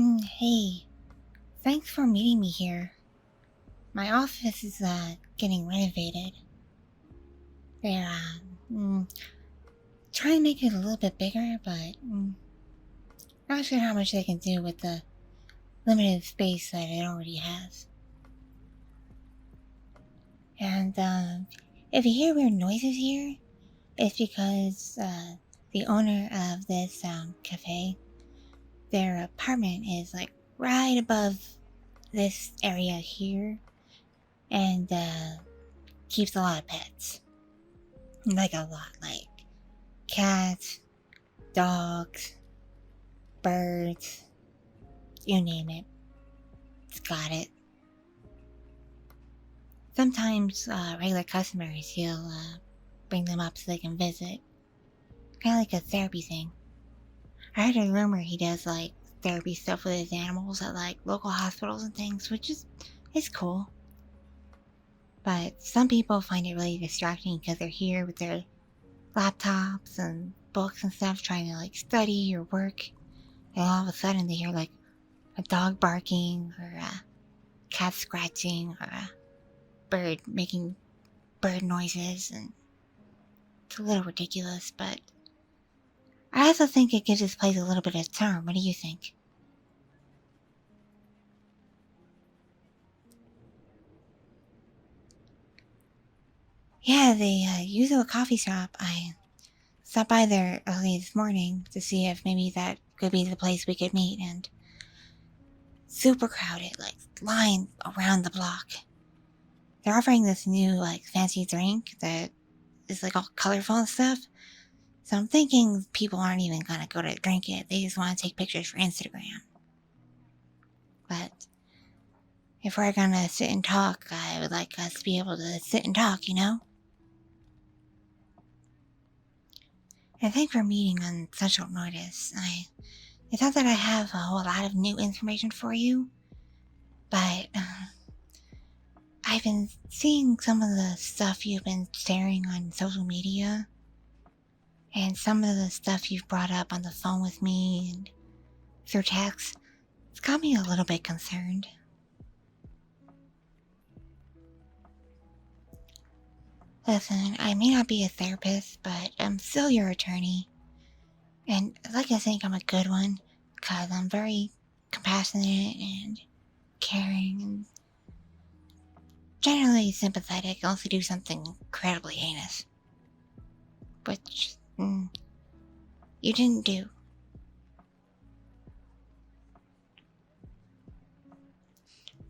Hey, thanks for meeting me here. My office is getting renovated. They're trying to make it a little bit bigger, but not sure how much they can do with the limited space that it already has. And if you hear weird noises here, it's because the owner of this cafe, their apartment is like right above this area here, and keeps a lot of pets. Like a lot, like cats, dogs, birds, you name it. It's got it. Sometimes regular customers, he'll bring them up so they can visit. Kind of like a therapy thing. I heard a rumor he does like therapy stuff with his animals at like local hospitals and things, which is cool. But some people find it really distracting because they're here with their laptops and books and stuff trying to like study or work, and all of a sudden they hear like a dog barking or a cat scratching or a bird making bird noises, and it's a little ridiculous, but I also think it gives this place a little bit of charm. What do you think? Yeah, the usual coffee shop. I stopped by there early this morning to see if maybe that could be the place we could meet, and super crowded, like line around the block. They're offering this new like fancy drink that is like all colorful and stuff. So I'm thinking people aren't even gonna go to drink it. They just want to take pictures for Instagram. But if we're gonna sit and talk, I would like us to be able to sit and talk, you know? I think we're meeting on such short notice. It's not that I have a whole lot of new information for you, but I've been seeing some of the stuff you've been sharing on social media, and some of the stuff you've brought up on the phone with me and through text. It's got me a little bit concerned. Listen, I may not be a therapist, but I'm still your attorney. And I'd like to think I'm a good one, because I'm very compassionate and caring and generally sympathetic, unless you do something incredibly heinous. Which, you didn't do.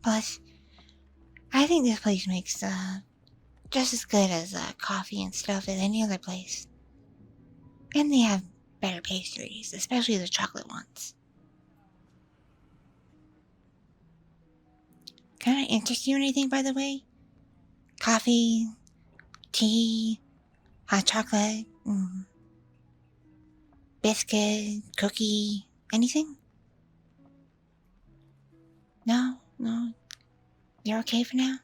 Plus, I think this place makes just as good as coffee and stuff as any other place. And they have better pastries, especially the chocolate ones. Can I interest you in anything, by the way? Coffee, tea, hot chocolate, biscuit, cookie, anything? No? No? You're okay for now?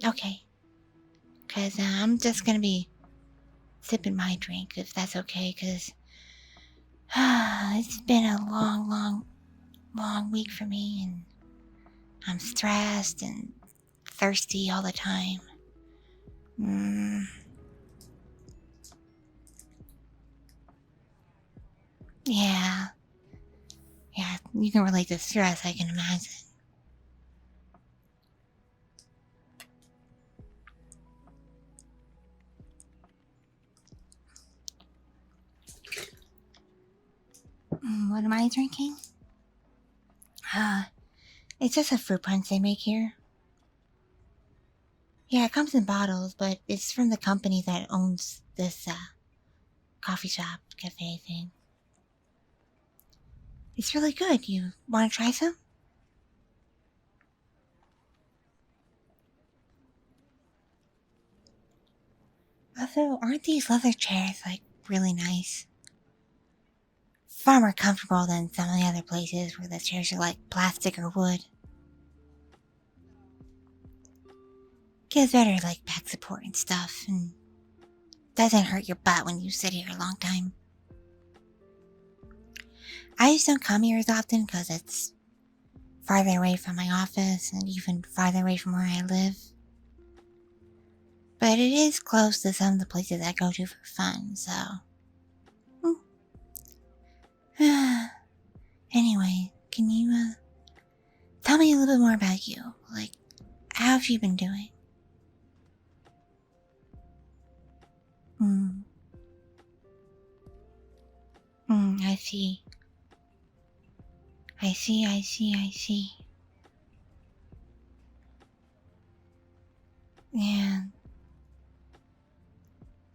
Okay. Because I'm just gonna be sipping my drink, if that's okay, because it's been a long week for me, and I'm stressed and thirsty all the time. Yeah. Yeah, you can relate to stress, I can imagine. What am I drinking? It's just a fruit punch they make here. Yeah, it comes in bottles, but it's from the company that owns this coffee shop, cafe thing. It's really good. You want to try some? Also, aren't these leather chairs like really nice? Far more comfortable than some of the other places where the chairs are like plastic or wood. Gives better like back support and stuff, and doesn't hurt your butt when you sit here a long time. I just don't come here as often because it's farther away from my office and even farther away from where I live. But it is close to some of the places I go to for fun, so. Anyway, can you, tell me a little bit more about you? Like, how have you been doing? I see. I see. Yeah.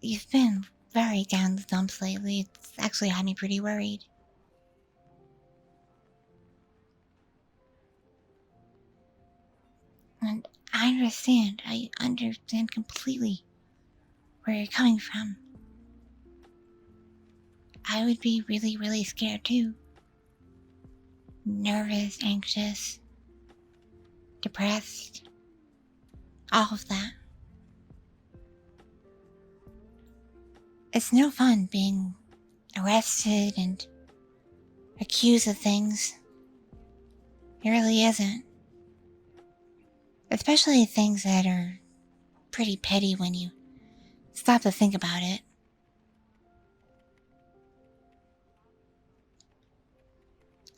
You've been very down the dumps lately. It's actually had me pretty worried. And I understand completely where you're coming from. I would be really, really scared too. Nervous, anxious, depressed, all of that. It's no fun being arrested and accused of things. It really isn't. Especially things that are pretty petty when you stop to think about it.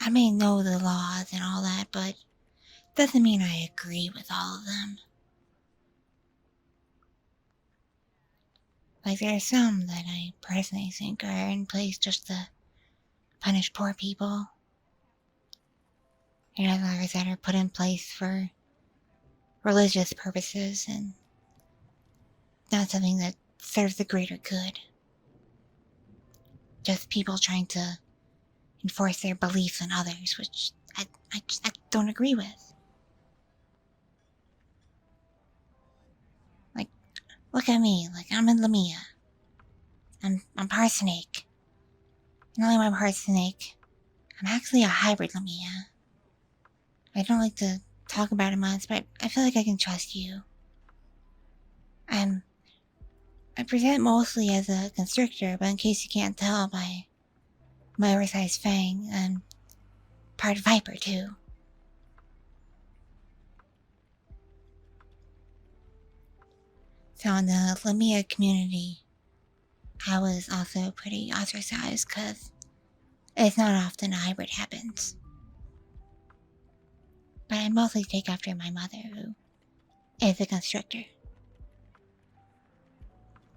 I may know the laws and all that, but doesn't mean I agree with all of them. Like, there are some that I personally think are in place just to punish poor people. And others that are put in place for religious purposes and not something that serves the greater good. Just people trying to enforce their beliefs on others, which I don't agree with. Like, look at me, like I'm in Lamia. I'm part snake. Not only am I part snake, I'm actually a hybrid Lamia. I don't like to talk about it much, but I feel like I can trust you. I present mostly as a constrictor, but in case you can't tell by my oversized fang, I'm part viper too. So in the Lamia community, I was also pretty ostracized because it's not often a hybrid happens. But I mostly take after my mother, who is a constrictor.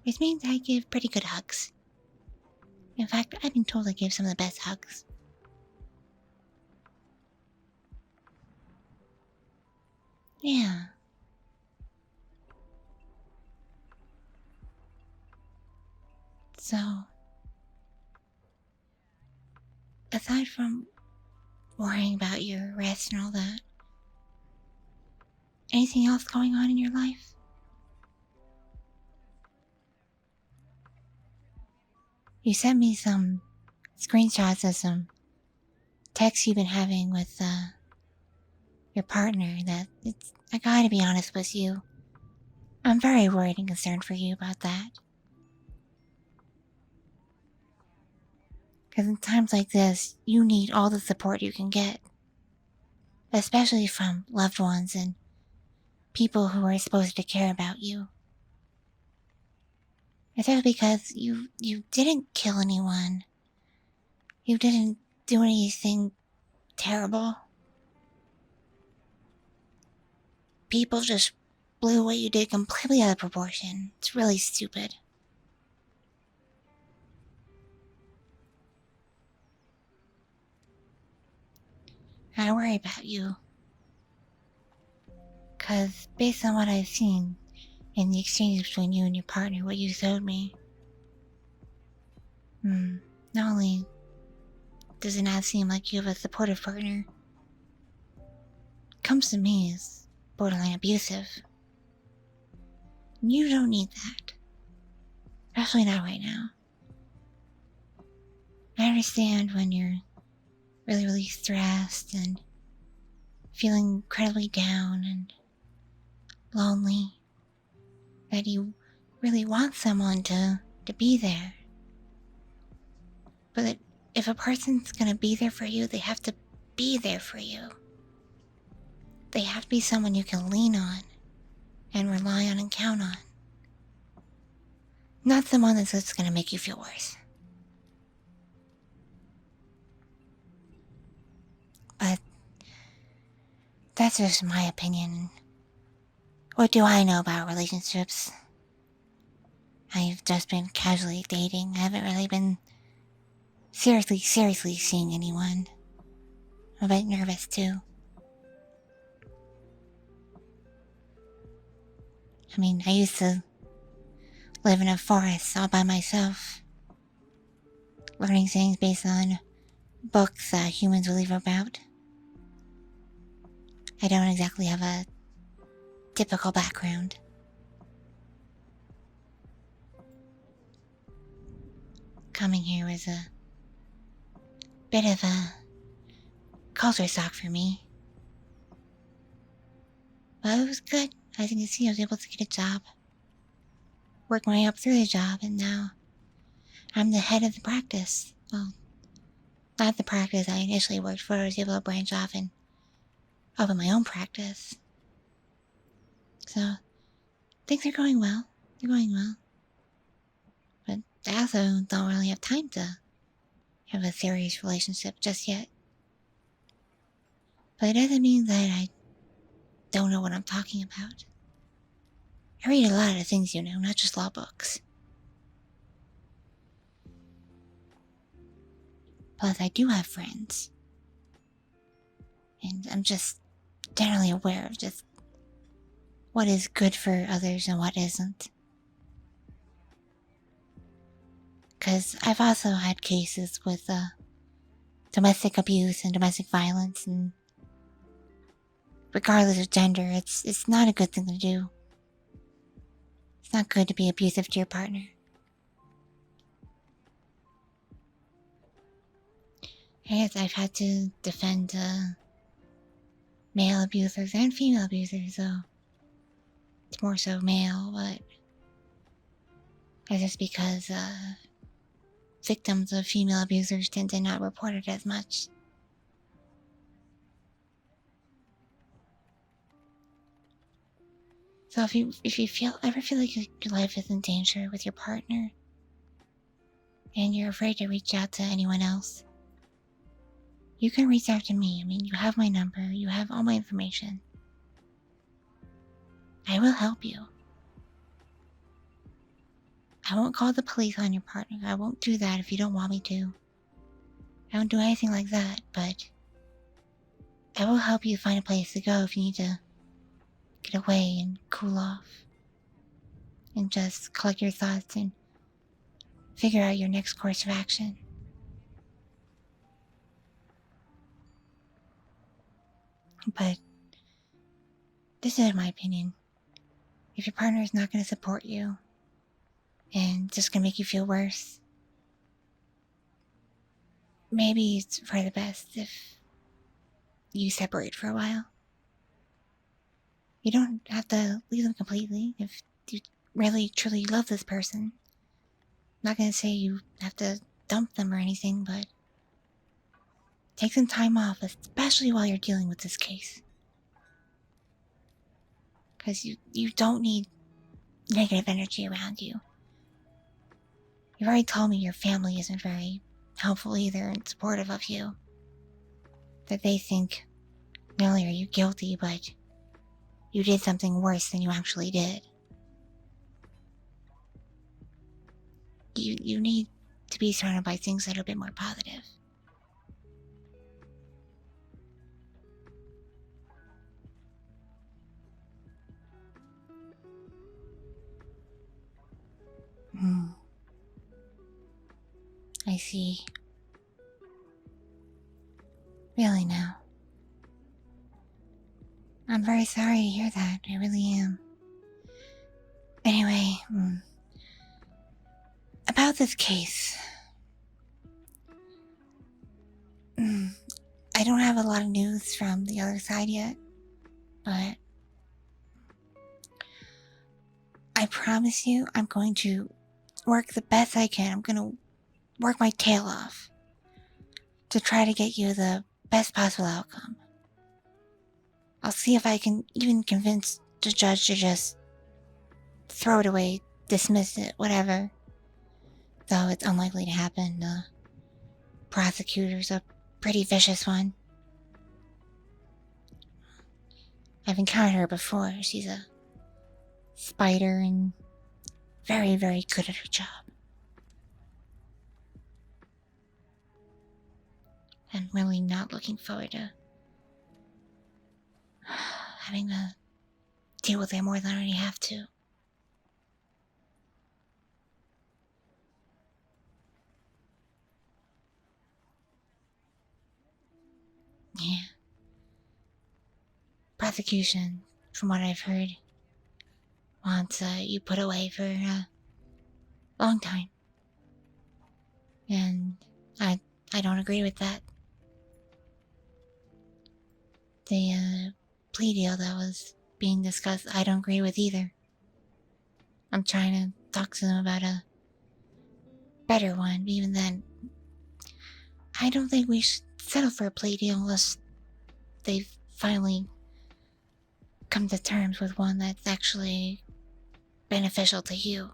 Which means I give pretty good hugs. In fact, I've been told I give some of the best hugs. Yeah. So, aside from worrying about your rest and all that, anything else going on in your life? You sent me some screenshots of some texts you've been having with your partner that I gotta be honest with you. I'm very worried and concerned for you about that. Because in times like this, you need all the support you can get. Especially from loved ones and people who are supposed to care about you. Especially because you didn't kill anyone. You didn't do anything terrible. People just blew what you did completely out of proportion. It's really stupid. I worry about you. Because based on what I've seen in the exchange between you and your partner, what you showed me, not only does it not seem like you have a supportive partner, it comes to me as borderline abusive. You don't need that. Especially not right now. I understand when you're really, really stressed and feeling incredibly down and lonely, that you really want someone to be there. But if a person's gonna be there for you, they have to be there for you. They have to be someone you can lean on and rely on and count on. Not someone that's just gonna make you feel worse. But that's just my opinion. What do I know about relationships? I've just been casually dating. I haven't really been seriously seeing anyone. I'm a bit nervous too. I mean, I used to live in a forest all by myself, learning things based on books that humans will leave about. I don't exactly have a typical background. Coming here was a bit of a culture shock for me. But it was good. As you can see, I was able to get a job, work my way up through the job, and now I'm the head of the practice. Well, not the practice I initially worked for. I was able to branch off and open my own practice. So, things are going well. They're going well. But I also don't really have time to have a serious relationship just yet. But it doesn't mean that I don't know what I'm talking about. I read a lot of things, you know, not just law books. Plus, I do have friends. And I'm just generally aware of just what is good for others and what isn't. Because I've also had cases with domestic abuse and domestic violence, and regardless of gender, it's not a good thing to do. It's not good to be abusive to your partner. Yes, I've had to defend male abusers and female abusers, so it's more so male, but that's just because victims of female abusers tend to not report it as much. So if you ever feel like your life is in danger with your partner, and you're afraid to reach out to anyone else, you can reach out to me. I mean, you have my number, you have all my information. I will help you. I won't call the police on your partner. I won't do that if you don't want me to. I won't do anything like that, but I will help you find a place to go if you need to get away and cool off. And just collect your thoughts and figure out your next course of action. But this is my opinion. If your partner is not going to support you and just going to make you feel worse, maybe it's for the best if you separate for a while. You don't have to leave them completely if you really truly love this person. I'm not going to say you have to dump them or anything, but take some time off, especially while you're dealing with this case. Because you don't need negative energy around you. You've already told me your family isn't very helpful either and supportive of you. That they think not only are you guilty, but you did something worse than you actually did. You need to be surrounded by things that are a bit more positive. I see. Really now. I'm very sorry to hear that. I really am. Anyway, about this case. I don't have a lot of news from the other side yet, but I promise you I'm going to work the best I can. I'm going to work my tail off to try to get you the best possible outcome. I'll see if I can even convince the judge to just throw it away, dismiss it, whatever. Though it's unlikely to happen. The prosecutor's a pretty vicious one. I've encountered her before. She's a spider and very, very good at her job. I'm really not looking forward to having to deal with it more than I already have to. Yeah. Prosecution, from what I've heard, wants you put away for a long time. And I don't agree with that. The plea deal that was being discussed, I don't agree with either. I'm trying to talk to them about a better one, but even then, I don't think we should settle for a plea deal unless they've finally come to terms with one that's actually beneficial to you.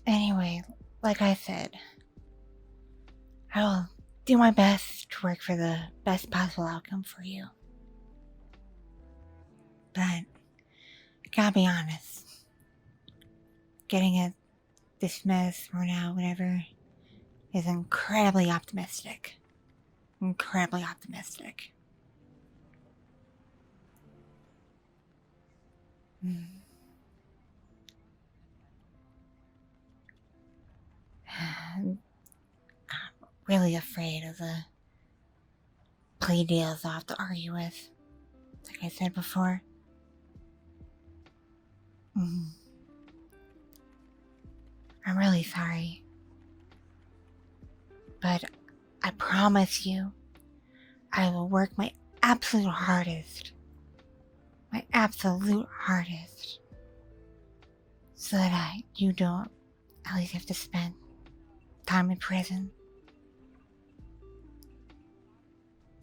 Anyway, like I said, I will do my best to work for the best possible outcome for you. But I gotta be honest, getting it dismissed, thrown out, whatever, is incredibly optimistic. Incredibly optimistic. I'm really afraid of the plea deals I'll have to argue with, like I said before. I'm really sorry. But I promise you, I will work my absolute hardest. My absolute hardest. So that you don't at least have to spend time in prison.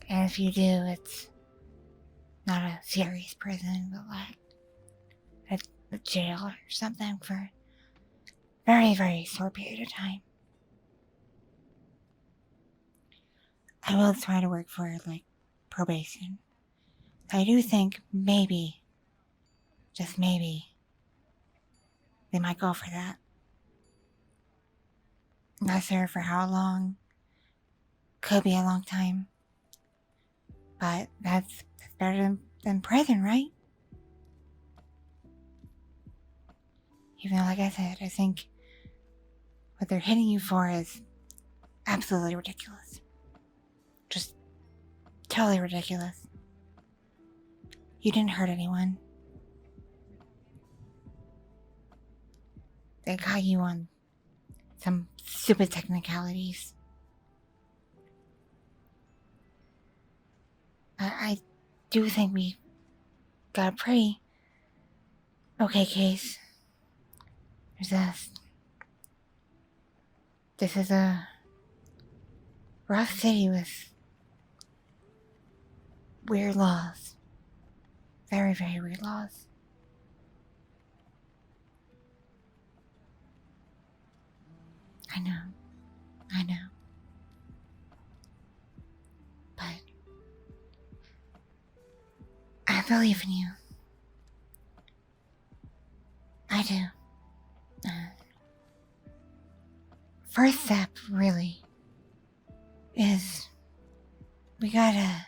And if you do, it's not a serious prison, but like a jail or something for a very, very short period of time. I will try to work for, like, probation. I do think maybe, just maybe, they might go for that. Not sure for how long. Could be a long time. But that's better than prison, right? Even though, like I said, I think what they're hitting you for is absolutely ridiculous. Just totally ridiculous. You didn't hurt anyone. They got you on some stupid technicalities. I do think we got a pretty okay case. There's this. This is a rough city with weird laws. Very, very weird laws. I know. But I believe in you. I do. First step, really, is we gotta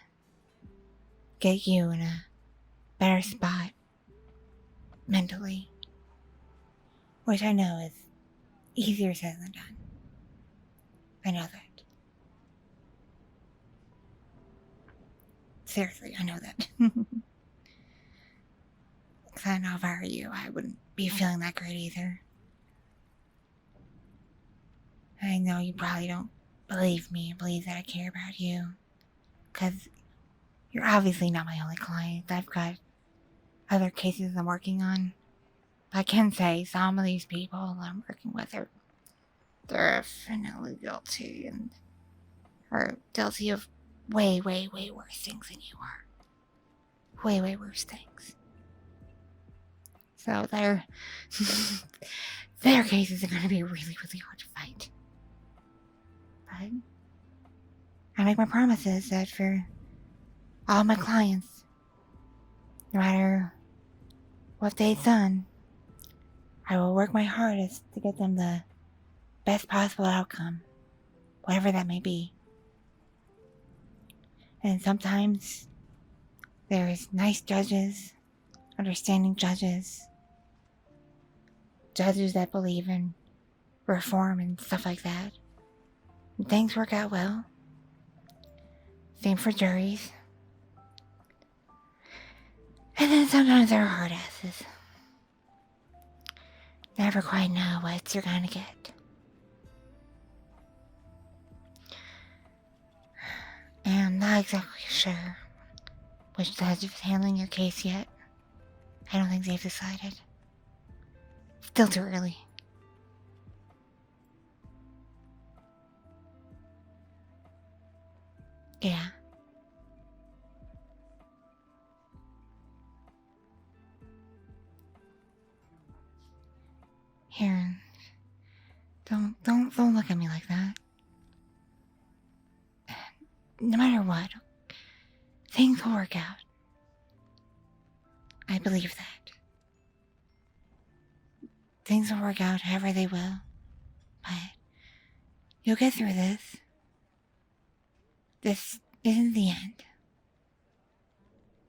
get you in a better spot mentally. Which I know is easier said than done. I know that. Seriously, I know that. Because I know if I were you, I wouldn't be feeling that great either. I know you probably don't believe me or believe that I care about you. Because you're obviously not my only client. I've got other cases I'm working on. I can say some of these people I'm working with are definitely guilty and are guilty of way, way, way worse things than you are. Way, way worse things. So their cases are going to be really, really hard to fight. But I make my promises that for all my clients, no matter what they've done, I will work my hardest to get them the best possible outcome, whatever that may be. And sometimes there's nice judges, understanding judges that believe in reform and stuff like that. And things work out well. Same for juries. And then sometimes there are hard asses. Never quite know what you're gonna get. And I'm not exactly sure which judge is handling your case yet. I don't think they've decided. Still too early. Yeah. Here, don't look at me like that. No matter what, things will work out. I believe that. Things will work out however they will. But you'll get through this. This isn't the end.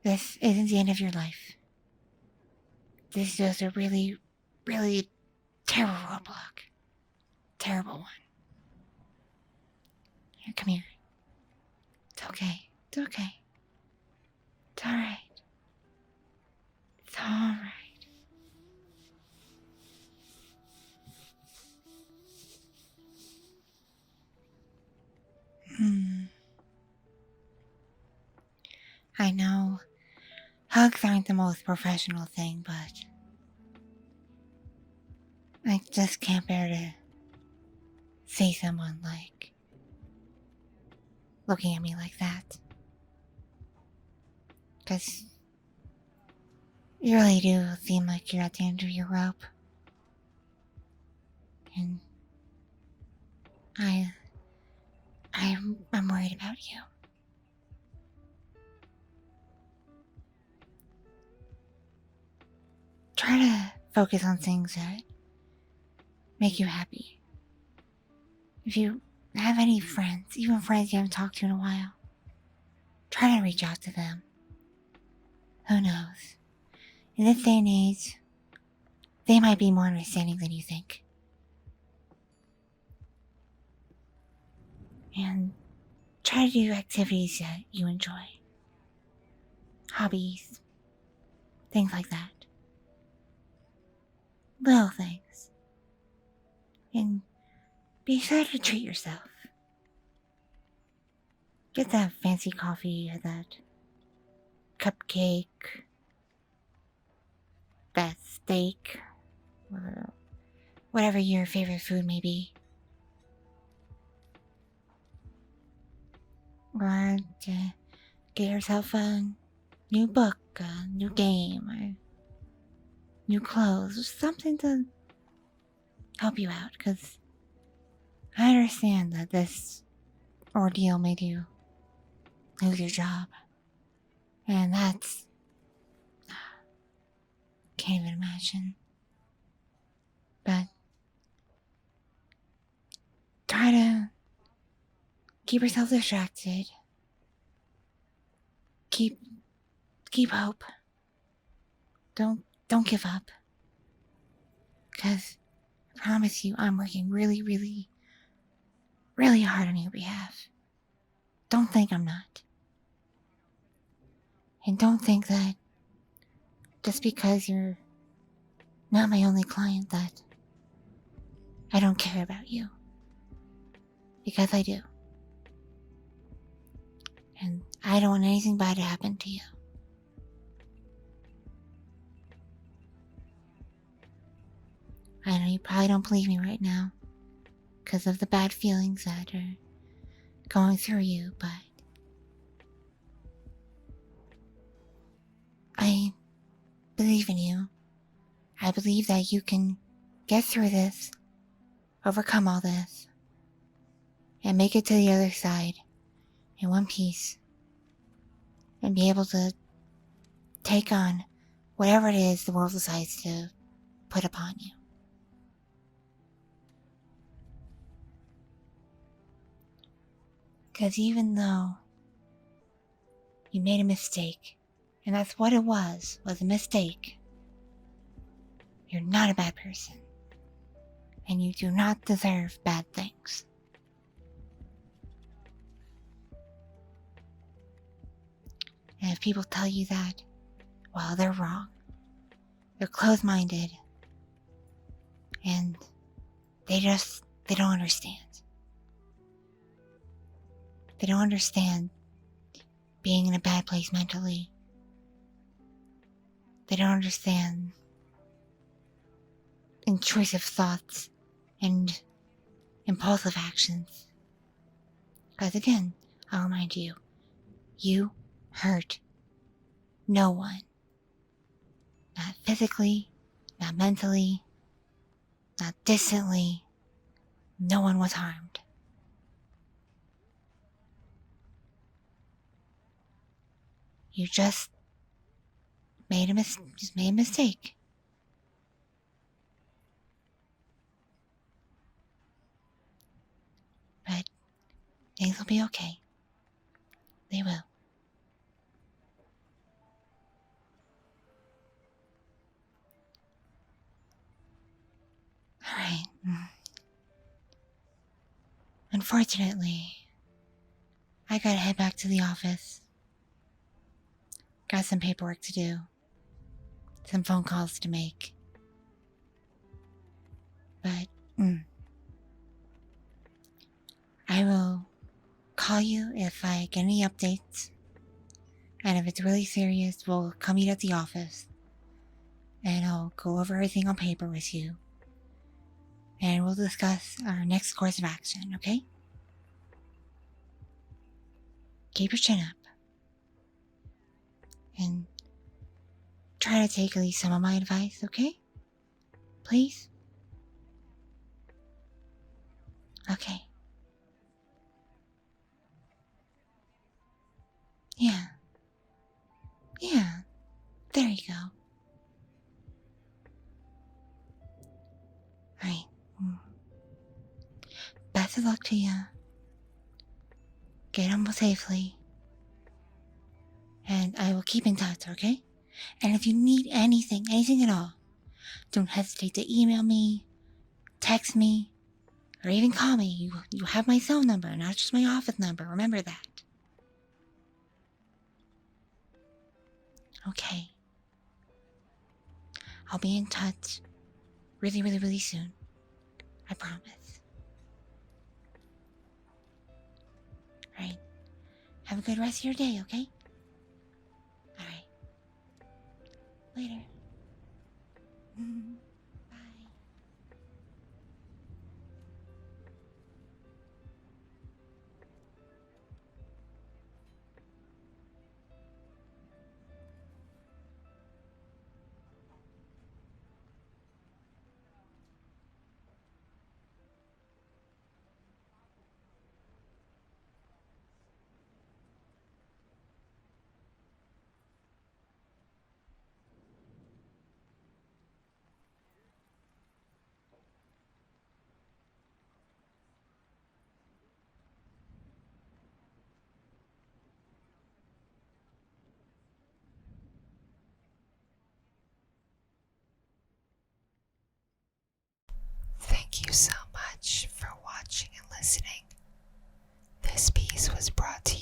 This isn't the end of your life. This is just a really, really terrible roadblock. Terrible one. Here, come here. It's okay. It's okay. It's alright. It's alright. I know hugs aren't the most professional thing, but I just can't bear to see someone like looking at me like that. 'Cause you really do seem like you're at the end of your rope. And I'm worried about you. Try to focus on things that make you happy. If you have any friends, even friends you haven't talked to in a while, try to reach out to them. Who knows? In this day and age, they might be more understanding than you think. And try to do activities that you enjoy. Hobbies. Things like that. Little things. And be sure to treat yourself. Get that fancy coffee or that cupcake, that steak, or whatever your favorite food may be. Or to get yourself a new book, a new game, or new clothes, something to help you out, because I understand that this ordeal made you lose your job. And that's... can't even imagine. But try to keep yourself distracted. Keep hope. Don't give up. Because I promise you, I'm working really, really, really hard on your behalf. Don't think I'm not. And don't think that just because you're not my only client that I don't care about you. Because I do. And I don't want anything bad to happen to you. I know you probably don't believe me right now because of the bad feelings that are going through you, but I believe in you. I believe that you can get through this, overcome all this, and make it to the other side in one piece, and be able to take on whatever it is the world decides to put upon you. Because even though you made a mistake, and that's what it was a mistake, you're not a bad person. And you do not deserve bad things. And if people tell you that, well, they're wrong. They're closed-minded. And they don't understand. They don't understand being in a bad place mentally. They don't understand intrusive thoughts and impulsive actions. Because again, I'll remind you, you hurt no one. Not physically, not mentally, not distantly. No one was harmed. You just made a mistake. But things will be okay. They will. Alright. Unfortunately, I gotta head back to the office. Got some paperwork to do. Some phone calls to make. But, I will call you if I get any updates. And if it's really serious, we'll come meet at the office. And I'll go over everything on paper with you. And we'll discuss our next course of action, okay? Keep your chin up. And try to take at least some of my advice, okay? Please? Okay. Yeah. There you go. Alright. Best of luck to you. Get home safely. And I will keep in touch, okay? And if you need anything at all, don't hesitate to email me, text me, or even call me. You have my cell number, not just my office number. Remember that. Okay. I'll be in touch really, really, really soon. I promise. Alright. Have a good rest of your day, okay? Alright. Later. Bye. Thank you so much for watching and listening. This piece was brought to